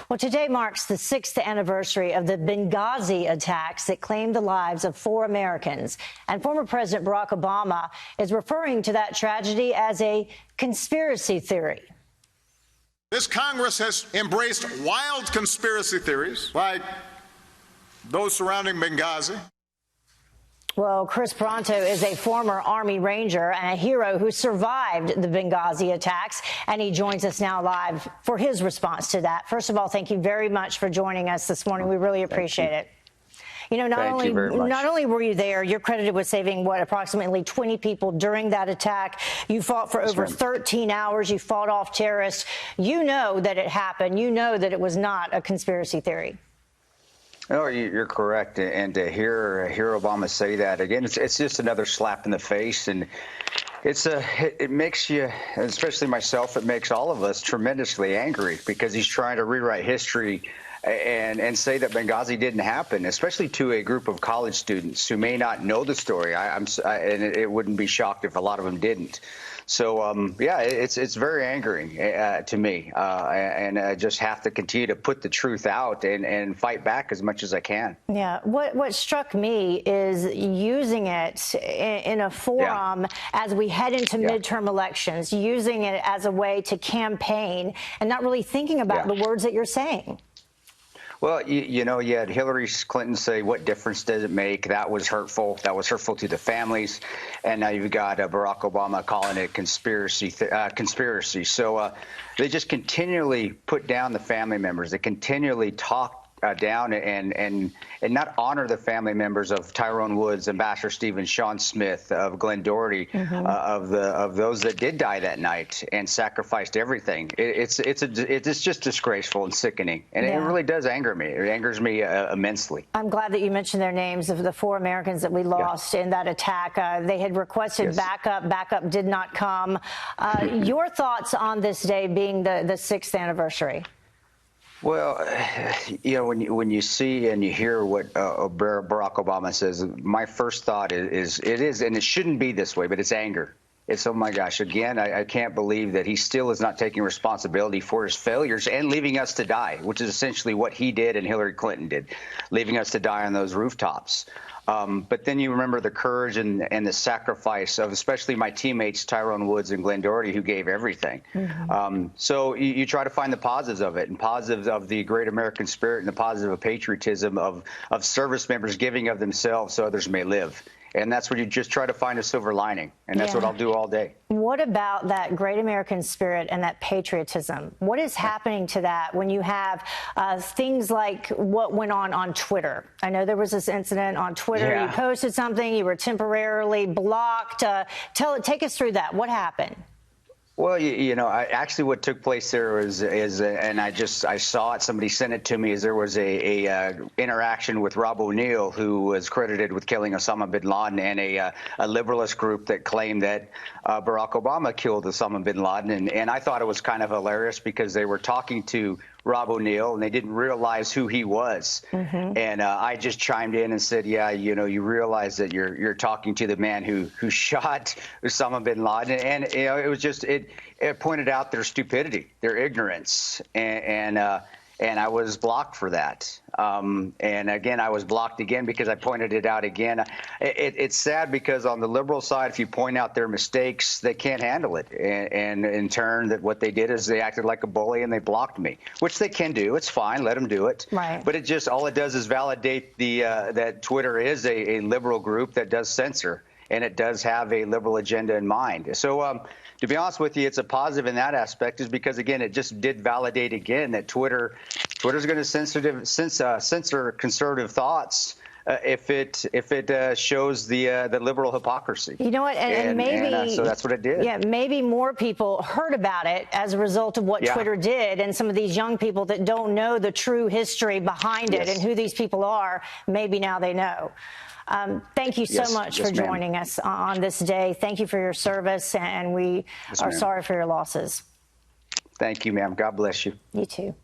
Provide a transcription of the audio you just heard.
Well, today marks the 6th anniversary of the Benghazi attacks that claimed the lives of 4 Americans. And former President Barack Obama is referring to that tragedy as a conspiracy theory. This Congress has embraced wild conspiracy theories like those surrounding Benghazi. Well, Kris Paronto is a former Army Ranger and a hero who survived the Benghazi attacks, and he joins us now live for his response to that. First of all, thank you very much for joining us this morning. We really appreciate it. You know, not only were you there, you're credited with saving, approximately 20 people during that attack. You fought for over 13 hours. You fought off terrorists. You know that it happened. You know that it was not a conspiracy theory. No, you're correct. And to hear Obama say that again, it's just another slap in the face. And it makes you, especially myself, it makes all of us tremendously angry because he's trying to rewrite history and say that Benghazi didn't happen, especially to a group of college students who may not know the story. And it wouldn't be shocked if a lot of them didn't. So, yeah, it's very angering to me, and I just have to continue to put the truth out and fight back as much as I can. Yeah. What struck me is using it in a forum as we head into midterm elections, using it as a way to campaign and not really thinking about the words that you're saying. Well, you know, you had Hillary Clinton say, what difference does it make? That was hurtful. That was hurtful to the families. And now you've got Barack Obama calling it conspiracy. So they just continually put down the family members. They continually talk down and not honor the family members of Tyrone Woods, Ambassador Stevens, Sean Smith, of Glenn Doherty, of those that did die that night and sacrificed everything. It's just disgraceful and sickening, and it really does anger me. It angers me immensely. I'm glad that you mentioned their names of the 4 Americans that we lost in that attack. They had requested backup. Backup did not come. Your thoughts on this day being the 6th anniversary? Well, you know, when you see and you hear what Barack Obama says, my first thought is and it shouldn't be this way, but it's anger. It's, oh my gosh, again, I can't believe that he still is not taking responsibility for his failures and leaving us to die, which is essentially what he did and Hillary Clinton did, leaving us to die on those rooftops. But then you remember the courage and the sacrifice of especially my teammates, Tyrone Woods and Glenn Doherty, who gave everything. So you try to find the positives of it and positives of the great American spirit and the positive of patriotism of service members giving of themselves so others may live. And that's where you just try to find a silver lining. And that's what I'll do all day. What about that great American spirit and that patriotism? What is happening to that when you have things like what went on Twitter? I know there was this incident on Twitter. You posted something. You were temporarily blocked. Take us through that. What happened? Well, you know, actually what took place there was, and I saw it, somebody sent it to me, is there was a interaction with Rob O'Neill, who was credited with killing Osama bin Laden, and a liberalist group that claimed that Barack Obama killed Osama bin Laden. And I thought it was kind of hilarious because they were talking to Rob O'Neill and they didn't realize who he was. And I just chimed in and said, yeah, you know, you realize that you're talking to the man who shot Osama bin Laden. And you know, it was just it pointed out their stupidity, their ignorance, and I was blocked for that. And again, I was blocked again because I pointed it out again. It's sad because on the liberal side, if you point out their mistakes, they can't handle it. And in turn, that what they did is they acted like a bully and they blocked me, which they can do. It's fine. Let them do it. Right. But it just all it does is validate that Twitter is a liberal group that does censor. And it does have a liberal agenda in mind. So to be honest with you, it's a positive in that aspect, is because, again, it just did validate again that Twitter's going to censor conservative thoughts if it shows the liberal hypocrisy. You know what? And maybe so that's what it did. Yeah, maybe more people heard about it as a result of what Twitter did, and some of these young people that don't know the true history behind it and who these people are, maybe now they know. Thank you so much for joining us on this day. Thank you for your service, and we are sorry for your losses. Thank you, ma'am. God bless you. You too.